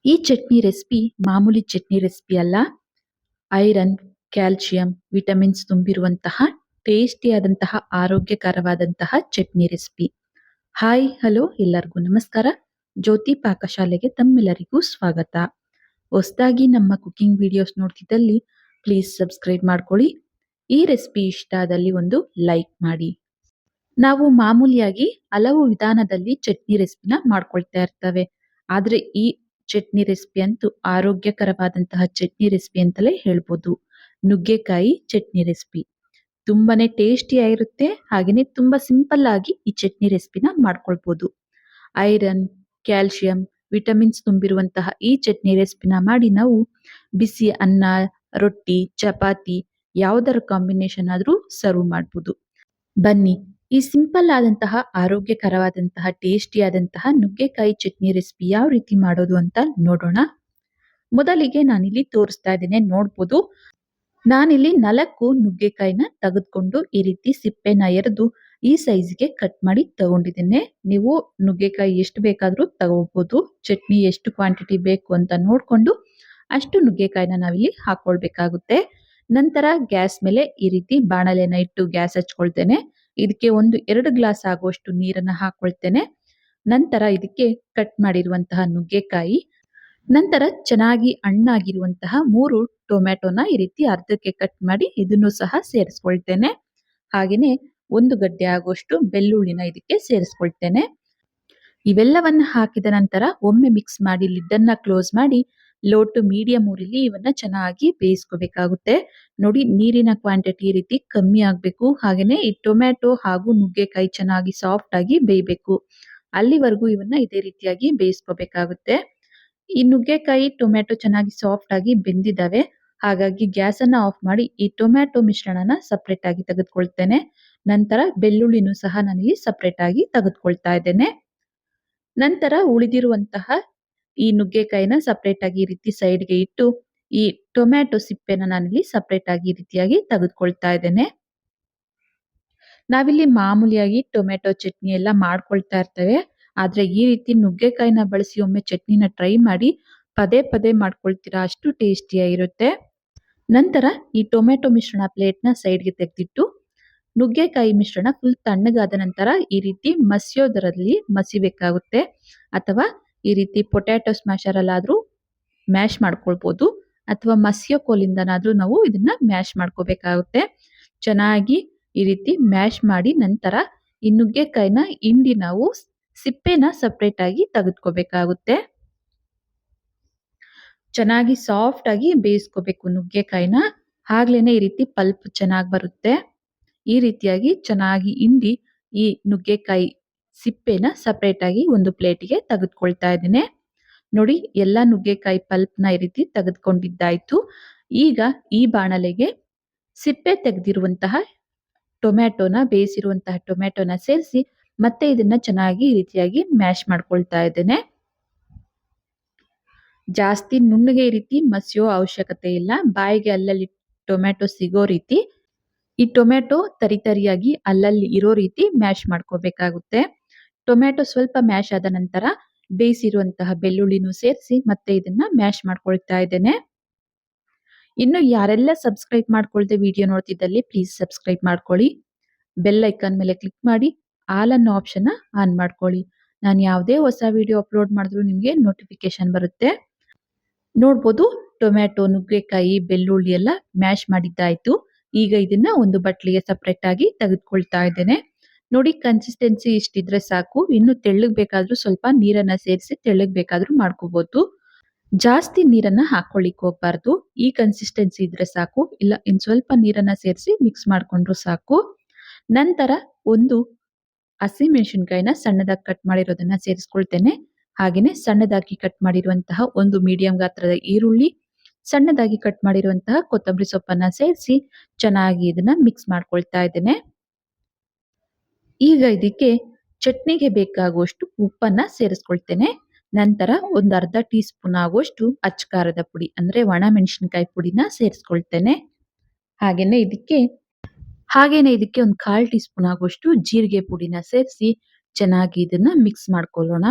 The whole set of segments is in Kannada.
ಈ ಚಟ್ನಿ ರೆಸಿಪಿ ಮಾಮೂಲಿ ಚಟ್ನಿ ರೆಸಿಪಿ ಅಲ್ಲ. ಐರನ್, ಕ್ಯಾಲ್ಸಿಯಂ, ವಿಟಮಿನ್ಸ್ ತುಂಬಿರುವಂತಹ ಟೇಸ್ಟಿಯಾದಂತಹ ಆರೋಗ್ಯಕರವಾದಂತಹ ಚಟ್ನಿ ರೆಸಿಪಿ. ಹಾಯ್ ಹಲೋ ಎಲ್ಲರಿಗೂ ನಮಸ್ಕಾರ. ಜ್ಯೋತಿ ಪಾಕಶಾಲೆಗೆ ತಮ್ಮೆಲ್ಲರಿಗೂ ಸ್ವಾಗತ. ಹೊಸದಾಗಿ ನಮ್ಮ ಕುಕಿಂಗ್ ವಿಡಿಯೋಸ್ ನೋಡ್ತಿದ್ದಲ್ಲಿ ಪ್ಲೀಸ್ ಸಬ್ಸ್ಕ್ರೈಬ್ ಮಾಡ್ಕೊಳ್ಳಿ. ಈ ರೆಸಿಪಿ ಇಷ್ಟ ಆದಲ್ಲಿ ಒಂದು ಲೈಕ್ ಮಾಡಿ. ನಾವು ಮಾಮೂಲಿಯಾಗಿ ಹಲವು ವಿಧಾನದಲ್ಲಿ ಚಟ್ನಿ ರೆಸಿಪಿನ ಮಾಡ್ಕೊಳ್ತಾ ಇರ್ತವೆ. ಆದ್ರೆ ಈ ಚಟ್ನಿ ರೆಸಿಪಿ ಅಂತೂ ಆರೋಗ್ಯಕರವಾದಂತಹ ಚಟ್ನಿ ರೆಸಿಪಿ ಅಂತಲೇ ಹೇಳ್ಬೋದು. ನುಗ್ಗೆಕಾಯಿ ಚಟ್ನಿ ರೆಸಿಪಿ ತುಂಬಾನೇ ಟೇಸ್ಟಿಯಾಗಿರುತ್ತೆ. ಹಾಗೇನೆ ತುಂಬಾ ಸಿಂಪಲ್ ಆಗಿ ಈ ಚಟ್ನಿ ರೆಸಿಪಿನ ಮಾಡ್ಕೊಳ್ಬೋದು. ಐರನ್, ಕ್ಯಾಲ್ಸಿಯಂ, ವಿಟಮಿನ್ಸ್ ತುಂಬಿರುವಂತಹ ಈ ಚಟ್ನಿ ರೆಸಿಪಿನ ಮಾಡಿ ನಾವು ಬಿಸಿ ಅನ್ನ, ರೊಟ್ಟಿ, ಚಪಾತಿ ಯಾವುದರ ಕಾಂಬಿನೇಷನ್ ಆದ್ರೂ ಸರ್ವ್ ಮಾಡ್ಬೋದು. ಬನ್ನಿ ಈ ಸಿಂಪಲ್ ಆದಂತಹ ಆರೋಗ್ಯಕರವಾದಂತಹ ಟೇಸ್ಟಿಯಾದಂತಹ ನುಗ್ಗೆಕಾಯಿ ಚಟ್ನಿ ರೆಸಿಪಿ ಯಾವ ರೀತಿ ಮಾಡೋದು ಅಂತ ನೋಡೋಣ. ಮೊದಲಿಗೆ ನಾನಿಲ್ಲಿ ತೋರಿಸ್ತಾ ಇದ್ದೇನೆ, ನೋಡ್ಬೋದು. ನಾನಿಲ್ಲಿ 4 ನುಗ್ಗೆಕಾಯಿನ ತೆಗೆದುಕೊಂಡು ಈ ರೀತಿ ಸಿಪ್ಪೆನ ಎರೆದು ಈ ಸೈಜ್ಗೆ ಕಟ್ ಮಾಡಿ ತಗೊಂಡಿದ್ದೇನೆ. ನೀವು ನುಗ್ಗೆಕಾಯಿ ಎಷ್ಟು ಬೇಕಾದ್ರೂ ತಗೋಬಹುದು. ಚಟ್ನಿ ಎಷ್ಟು ಕ್ವಾಂಟಿಟಿ ಬೇಕು ಅಂತ ನೋಡ್ಕೊಂಡು ಅಷ್ಟು ನುಗ್ಗೆಕಾಯಿನ ನಾವಿಲ್ಲಿ ಹಾಕೊಳ್ಬೇಕಾಗುತ್ತೆ. ನಂತರ ಗ್ಯಾಸ್ ಮೇಲೆ ಈ ರೀತಿ ಬಾಣಲೆನ ಇಟ್ಟು ಗ್ಯಾಸ್ ಹಚ್ಕೊಳ್ತೇನೆ. ಇದಕ್ಕೆ 1-2 ಗ್ಲಾಸ್ ಆಗುವಷ್ಟು ನೀರನ್ನ ಹಾಕೊಳ್ತೇನೆ. ನಂತರ ಇದಕ್ಕೆ ಕಟ್ ಮಾಡಿರುವಂತಹ ನುಗ್ಗೆಕಾಯಿ, ನಂತರ ಚೆನ್ನಾಗಿ ಹಣ್ಣಾಗಿರುವಂತಹ 3 ಟೊಮ್ಯಾಟೊನ ಈ ರೀತಿ ಅರ್ಧಕ್ಕೆ ಕಟ್ ಮಾಡಿ ಇದನ್ನು ಸಹ ಸೇರಿಸ್ಕೊಳ್ತೇನೆ. ಹಾಗೇನೆ 1 ಗಡ್ಡೆ ಆಗುವಷ್ಟು ಬೆಳ್ಳುಳ್ಳಿನ ಇದಕ್ಕೆ ಸೇರಿಸ್ಕೊಳ್ತೇನೆ. ಇವೆಲ್ಲವನ್ನ ಹಾಕಿದ ನಂತರ ಒಮ್ಮೆ ಮಿಕ್ಸ್ ಮಾಡಿ ಲಿಡ್ ಅನ್ನ ಕ್ಲೋಸ್ ಮಾಡಿ ಲೋ ಟು ಮೀಡಿಯಂ ಊರಿಲಿ ಇವನ್ನ ಚೆನ್ನಾಗಿ ಬೇಯಿಸ್ಕೋಬೇಕಾಗುತ್ತೆ. ನೋಡಿ, ನೀರಿನ ಕ್ವಾಂಟಿಟಿ ಈ ರೀತಿ ಕಮ್ಮಿ ಆಗ್ಬೇಕು. ಹಾಗೇನೆ ಈ ಟೊಮ್ಯಾಟೊ ಹಾಗೂ ನುಗ್ಗೆಕಾಯಿ ಚೆನ್ನಾಗಿ ಸಾಫ್ಟ್ ಆಗಿ ಬೇಯಬೇಕು. ಅಲ್ಲಿವರೆಗೂ ಇವನ್ನ ಇದೇ ರೀತಿಯಾಗಿ ಬೇಯಿಸ್ಕೋಬೇಕಾಗುತ್ತೆ. ಈ ನುಗ್ಗೆಕಾಯಿ ಟೊಮ್ಯಾಟೊ ಚೆನ್ನಾಗಿ ಸಾಫ್ಟ್ ಆಗಿ ಬೆಂದಿದ್ದಾವೆ. ಹಾಗಾಗಿ ಗ್ಯಾಸ್ ಅನ್ನ ಆಫ್ ಮಾಡಿ ಈ ಟೊಮ್ಯಾಟೊ ಮಿಶ್ರಣನ ಸಪರೇಟ್ ಆಗಿ ತೆಗೆದುಕೊಳ್ತೇನೆ. ನಂತರ ಬೆಳ್ಳುಳ್ಳಿನೂ ಸಹ ನಾನಿಲ್ಲಿ ಸಪರೇಟ್ ಆಗಿ ತೆಗೆದುಕೊಳ್ತಾ ಇದ್ದೇನೆ. ನಂತರ ಉಳಿದಿರುವಂತಹ ಈ ನುಗ್ಗೆಕಾಯಿನ ಸಪರೇಟ್ ಆಗಿ ಈ ರೀತಿ ಸೈಡ್ಗೆ ಇಟ್ಟು ಈ ಟೊಮ್ಯಾಟೊ ಸಿಪ್ಪೆನ ನಾನಿಲ್ಲಿ ಸಪರೇಟ್ ಆಗಿ ಈ ರೀತಿಯಾಗಿ ತೆಗೆದುಕೊಳ್ತಾ ಇದ್ದೇನೆ. ನಾವಿಲ್ಲಿ ಮಾಮೂಲಿಯಾಗಿ ಟೊಮೆಟೊ ಚಟ್ನಿ ಎಲ್ಲ ಮಾಡ್ಕೊಳ್ತಾ ಇರ್ತೇವೆ. ಆದ್ರೆ ಈ ರೀತಿ ನುಗ್ಗೆಕಾಯಿನ ಬಳಸಿ ಒಮ್ಮೆ ಚಟ್ನಿನ ಟ್ರೈ ಮಾಡಿ, ಪದೇ ಪದೇ ಮಾಡ್ಕೊಳ್ತೀರಾ, ಅಷ್ಟು ಟೇಸ್ಟಿಯಾಗಿರುತ್ತೆ. ನಂತರ ಈ ಟೊಮೆಟೊ ಮಿಶ್ರಣ ಪ್ಲೇಟ್ನ ಸೈಡ್ಗೆ ತೆಗೆದಿಟ್ಟು ನುಗ್ಗೆಕಾಯಿ ಮಿಶ್ರಣ ಫುಲ್ ತಣ್ಣಗಾದ ನಂತರ ಈ ರೀತಿ ಮಸಿಯೋದರಲ್ಲಿ ಮಸಿಬೇಕಾಗುತ್ತೆ. ಅಥವಾ ಈ ರೀತಿ ಪೊಟ್ಯಾಟೊ ಸ್ಮ್ಯಾಶರ್ ಅಲ್ಲಾದ್ರೂ ಮ್ಯಾಶ್ ಮಾಡ್ಕೊಳ್ಬೋದು, ಅಥವಾ ಮಸಿಯೋ ಕೋಲಿಂದನಾದ್ರೂ ನಾವು ಇದನ್ನ ಮ್ಯಾಶ್ ಮಾಡ್ಕೋಬೇಕಾಗುತ್ತೆ. ಚೆನ್ನಾಗಿ ಈ ರೀತಿ ಮ್ಯಾಶ್ ಮಾಡಿ ನಂತರ ಈ ನುಗ್ಗೆಕಾಯಿನ ಹಿಂಡಿ ನಾವು ಸಿಪ್ಪೆನ ಸಪರೇಟ್ ಆಗಿ ತೆಗೆದುಕೋಬೇಕಾಗುತ್ತೆ. ಚೆನ್ನಾಗಿ ಸಾಫ್ಟ್ ಆಗಿ ಬೇಯಿಸ್ಕೋಬೇಕು ನುಗ್ಗೆಕಾಯಿನ. ಆಗ್ಲೇನೆ ಈ ರೀತಿ ಪಲ್ಪ್ ಚೆನ್ನಾಗಿ ಬರುತ್ತೆ. ಈ ರೀತಿಯಾಗಿ ಚೆನ್ನಾಗಿ ಹಿಂಡಿ ಈ ನುಗ್ಗೆಕಾಯಿ ಸಿಪ್ಪೆನ ಸಪರೇಟ್ ಆಗಿ ಒಂದು ಪ್ಲೇಟಿಗೆ ತೆಗೆದುಕೊಳ್ತಾ ಇದ್ದೇನೆ. ನೋಡಿ, ಎಲ್ಲ ನುಗ್ಗೆಕಾಯಿ ಪಲ್ಪ್ನ ಈ ರೀತಿ ತೆಗೆದುಕೊಂಡಿದ್ದಾಯ್ತು. ಈಗ ಈ ಬಾಣಲೆಗೆ ಸಿಪ್ಪೆ ತೆಗೆದಿರುವಂತಹ ಟೊಮ್ಯಾಟೊನ, ಬೇಯಿಸಿರುವಂತಹ ಟೊಮ್ಯಾಟೊನ ಸೇರಿಸಿ ಮತ್ತೆ ಇದನ್ನ ಚೆನ್ನಾಗಿ ಈ ರೀತಿಯಾಗಿ ಮ್ಯಾಶ್ ಮಾಡ್ಕೊಳ್ತಾ ಇದ್ದೇನೆ. ಜಾಸ್ತಿ ನುಣ್ಣಗೆ ಈ ರೀತಿ ಮಸಿಯೋ ಅವಶ್ಯಕತೆ ಇಲ್ಲ. ಬಾಯಿಗೆ ಅಲ್ಲಲ್ಲಿ ಟೊಮ್ಯಾಟೊ ಸಿಗೋ ರೀತಿ ಈ ಟೊಮ್ಯಾಟೊ ತರಿಯಾಗಿ ಅಲ್ಲಲ್ಲಿ ಇರೋ ರೀತಿ ಮ್ಯಾಶ್ ಮಾಡ್ಕೋಬೇಕಾಗುತ್ತೆ. ಟೊಮ್ಯಾಟೊ ಸ್ವಲ್ಪ ಮ್ಯಾಶ್ ಆದ ನಂತರ ಬೇಯಿಸಿರುವಂತಹ ಬೆಳ್ಳುಳ್ಳಿನೂ ಸೇರಿಸಿ ಮತ್ತೆ ಇದನ್ನ ಮ್ಯಾಶ್ ಮಾಡ್ಕೊಳ್ತಾ ಇದ್ದೇನೆ. ಇನ್ನು ಯಾರೆಲ್ಲ ಸಬ್ಸ್ಕ್ರೈಬ್ ಮಾಡ್ಕೊಳ್ದೆ ವಿಡಿಯೋ ನೋಡ್ತಿದ್ದಲ್ಲಿ ಪ್ಲೀಸ್ ಸಬ್ಸ್ಕ್ರೈಬ್ ಮಾಡ್ಕೊಳ್ಳಿ. ಬೆಲ್ ಐಕಾನ್ ಮೇಲೆ ಕ್ಲಿಕ್ ಮಾಡಿ ಆಲ್ ಅನ್ನೋ ಆಪ್ಷನ್ ಆನ್ ಮಾಡ್ಕೊಳ್ಳಿ. ನಾನು ಯಾವುದೇ ಹೊಸ ವಿಡಿಯೋ ಅಪ್ಲೋಡ್ ಮಾಡಿದ್ರು ನಿಮಗೆ ನೋಟಿಫಿಕೇಶನ್ ಬರುತ್ತೆ. ನೋಡ್ಬೋದು, ಟೊಮ್ಯಾಟೊ, ನುಗ್ಗೆಕಾಯಿ, ಬೆಳ್ಳುಳ್ಳಿ ಎಲ್ಲ ಮ್ಯಾಶ್ ಮಾಡಿದ್ದಾಯ್ತು. ಈಗ ಇದನ್ನ ಒಂದು ಬಟ್ಲಿಗೆ ಸಪರೇಟ್ ಆಗಿ ತೆಗೆದುಕೊಳ್ತಾ ಇದ್ದೇನೆ. ನೋಡಿ, ಕನ್ಸಿಸ್ಟೆನ್ಸಿ ಇಷ್ಟಿದ್ರೆ ಸಾಕು. ಇನ್ನು ತೆಳ್ಳಗ್ ಬೇಕಾದ್ರೂ ಸ್ವಲ್ಪ ನೀರನ್ನ ಸೇರಿಸಿ ತೆಳ್ಳಗ್ ಬೇಕಾದ್ರೂ ಮಾಡ್ಕೋಬಹುದು. ಜಾಸ್ತಿ ನೀರನ್ನ ಹಾಕೊಳ್ಳಿಕ್ ಹೋಗ್ಬಾರ್ದು. ಈ ಕನ್ಸಿಸ್ಟೆನ್ಸಿ ಇದ್ರೆ ಸಾಕು. ಇಲ್ಲ ಇನ್ ಸ್ವಲ್ಪ ನೀರನ್ನ ಸೇರಿಸಿ ಮಿಕ್ಸ್ ಮಾಡ್ಕೊಂಡ್ರು ಸಾಕು. ನಂತರ ಒಂದು ಹಸಿಮೆಣಸಿನಕಾಯಿನ ಸಣ್ಣದಾಗಿ ಕಟ್ ಮಾಡಿರೋದನ್ನ ಸೇರಿಸ್ಕೊಳ್ತೇನೆ. ಹಾಗೇನೆ ಸಣ್ಣದಾಗಿ ಕಟ್ ಮಾಡಿರುವಂತಹ ಒಂದು ಮೀಡಿಯಂ ಗಾತ್ರದ ಈರುಳ್ಳಿ, ಸಣ್ಣದಾಗಿ ಕಟ್ ಮಾಡಿರುವಂತಹ ಕೊತ್ತಂಬರಿ ಸೊಪ್ಪನ್ನ ಸೇರಿಸಿ ಚೆನ್ನಾಗಿ ಇದನ್ನ ಮಿಕ್ಸ್ ಮಾಡ್ಕೊಳ್ತಾ ಇದ್ದೇನೆ. ಈಗ ಇದಕ್ಕೆ ಚಟ್ನಿಗೆ ಬೇಕಾಗುವಷ್ಟು ಉಪ್ಪನ್ನ ಸೇರಿಸ್ಕೊಳ್ತೇನೆ. ನಂತರ ಒಂದು ಅರ್ಧ ಟೀ ಸ್ಪೂನ್ ಆಗುವಷ್ಟು ಅಚ್ಚಕಾರದ ಪುಡಿ ಅಂದ್ರೆ ಒಣ ಮೆಣಸಿನಕಾಯಿ ಪುಡಿನ ಸೇರಿಸ್ಕೊಳ್ತೇನೆ. ಹಾಗೇನೆ ಇದಕ್ಕೆ ಒಂದು 1/4 ಟೀ ಸ್ಪೂನ್ ಆಗುವಷ್ಟು ಜೀರಿಗೆ ಪುಡಿನ ಸೇರಿಸಿ ಚೆನ್ನಾಗಿ ಇದನ್ನ ಮಿಕ್ಸ್ ಮಾಡ್ಕೊಳ್ಳೋಣ.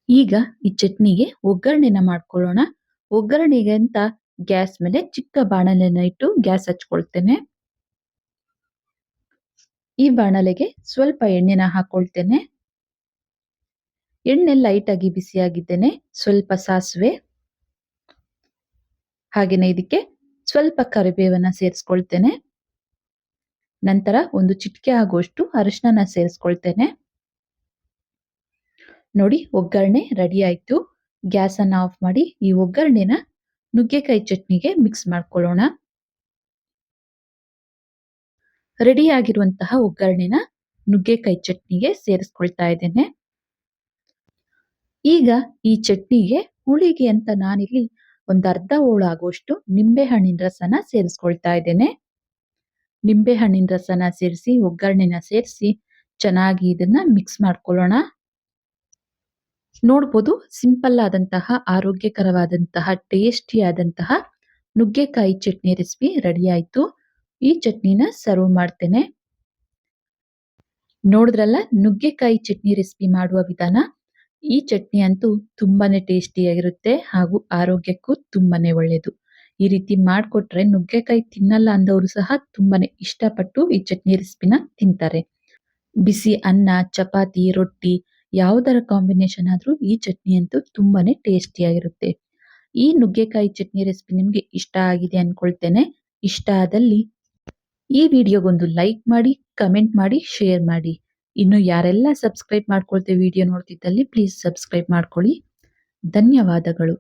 ಈಗ ಈ ಚಟ್ನಿಗೆ ಒಗ್ಗರಣೆನ ಮಾಡ್ಕೊಳ್ಳೋಣ. ಒಗ್ಗರಣೆಗೆ ಅಂತ ಗ್ಯಾಸ್ ಮೇಲೆ ಚಿಕ್ಕ ಬಾಣಲೆನ ಇಟ್ಟು ಗ್ಯಾಸ್ ಹಚ್ಕೊಳ್ತೇನೆ. ಈ ಬಾಣಲೆಗೆ ಸ್ವಲ್ಪ ಎಣ್ಣೆನ ಹಾಕೊಳ್ತೇನೆ. ಎಣ್ಣೆ ಲೈಟ್ ಆಗಿ ಬಿಸಿಯಾಗಿದ್ದೇನೆ. ಸ್ವಲ್ಪ ಸಾಸಿವೆ, ಹಾಗೇನೆ ಇದಕ್ಕೆ ಸ್ವಲ್ಪ ಕರಿಬೇವನ್ನ ಸೇರಿಸ್ಕೊಳ್ತೇನೆ. ನಂತರ ಒಂದು ಚಿಟಿಕೆ ಆಗುವಷ್ಟು ಅರಿಶಿನ ಸೇರಿಸ್ಕೊಳ್ತೇನೆ. ನೋಡಿ, ಒಗ್ಗರಣೆ ರೆಡಿ ಆಯ್ತು. ಗ್ಯಾಸ್ ಅನ್ನ ಆಫ್ ಮಾಡಿ ಈ ಒಗ್ಗರಣೆನ ನುಗ್ಗೆಕಾಯಿ ಚಟ್ನಿಗೆ ಮಿಕ್ಸ್ ಮಾಡ್ಕೊಳ್ಳೋಣ. ರೆಡಿ ಆಗಿರುವಂತಹ ಒಗ್ಗರಣೆನ ನುಗ್ಗೆಕಾಯಿ ಚಟ್ನಿಗೆ ಸೇರಿಸ್ಕೊಳ್ತಾ ಇದ್ದೇನೆ. ಈಗ ಈ ಚಟ್ನಿಗೆ ಹುಳಿಗೆ ಅಂತ ನಾನಿಲ್ಲಿ ಒಂದು ಅರ್ಧ ಹೋಳು ಆಗುವಷ್ಟು ನಿಂಬೆ ಹಣ್ಣಿನ ರಸನ ಸೇರಿಸ್ಕೊಳ್ತಾ ಇದ್ದೇನೆ. ನಿಂಬೆ ಹಣ್ಣಿನ ರಸನ ಸೇರಿಸಿ ಒಗ್ಗರಣೆನ ಸೇರಿಸಿ ಚೆನ್ನಾಗಿ ಇದನ್ನ ಮಿಕ್ಸ್ ಮಾಡ್ಕೊಳ್ಳೋಣ. ನೋಡ್ಬೋದು, ಸಿಂಪಲ್ ಆದಂತಹ ಆರೋಗ್ಯಕರವಾದಂತಹ ಟೇಸ್ಟಿ ಆದಂತಹ ನುಗ್ಗೆಕಾಯಿ ಚಟ್ನಿ ರೆಸಿಪಿ ರೆಡಿ ಆಯ್ತು. ಈ ಚಟ್ನಿನ ಸರ್ವ್ ಮಾಡ್ತೇನೆ. ನೋಡಿದ್ರಲ್ಲ ನುಗ್ಗೆಕಾಯಿ ಚಟ್ನಿ ರೆಸಿಪಿ ಮಾಡುವ ವಿಧಾನ. ಈ ಚಟ್ನಿ ಅಂತೂ ತುಂಬಾನೇ ಟೇಸ್ಟಿಯಾಗಿರುತ್ತೆ ಹಾಗೂ ಆರೋಗ್ಯಕ್ಕೂ ತುಂಬಾನೇ ಒಳ್ಳೆಯದು. ಈ ರೀತಿ ಮಾಡಿಕೊಟ್ರೆ ನುಗ್ಗೆಕಾಯಿ ತಿನ್ನಲ್ಲ ಅಂದವರು ಸಹ ತುಂಬಾನೇ ಇಷ್ಟಪಟ್ಟು ಈ ಚಟ್ನಿ ರೆಸಿಪಿನ ತಿಂತಾರೆ. ಬಿಸಿ ಅನ್ನ, ಚಪಾತಿ, ರೊಟ್ಟಿ ಯಾವುದರ ಕಾಂಬಿನೇಷನ್ ಆದ್ರೂ ಈ ಚಟ್ನಿ ಅಂತೂ ತುಂಬಾನೇ ಟೇಸ್ಟಿಯಾಗಿರುತ್ತೆ. ಈ ನುಗ್ಗೆಕಾಯಿ ಚಟ್ನಿ ರೆಸಿಪಿ ನಿಮ್ಗೆ ಇಷ್ಟ ಆಗಿದೆ ಅನ್ಕೊಳ್ತೇನೆ. ಇಷ್ಟ ಆದಲ್ಲಿ ಈ ವಿಡಿಯೋಗೊಂದು ಲೈಕ್ ಮಾಡಿ, ಕಮೆಂಟ್ ಮಾಡಿ, ಶೇರ್ ಮಾಡಿ. ಇನ್ನು ಯಾರೆಲ್ಲ ಸಬ್ಸ್ಕ್ರೈಬ್ ಮಾಡ್ಕೊಳ್ತೆ ವಿಡಿಯೋ ನೋಡ್ತಿದ್ದಲ್ಲಿ ಪ್ಲೀಸ್ ಸಬ್ಸ್ಕ್ರೈಬ್ ಮಾಡ್ಕೊಳ್ಳಿ. ಧನ್ಯವಾದಗಳು.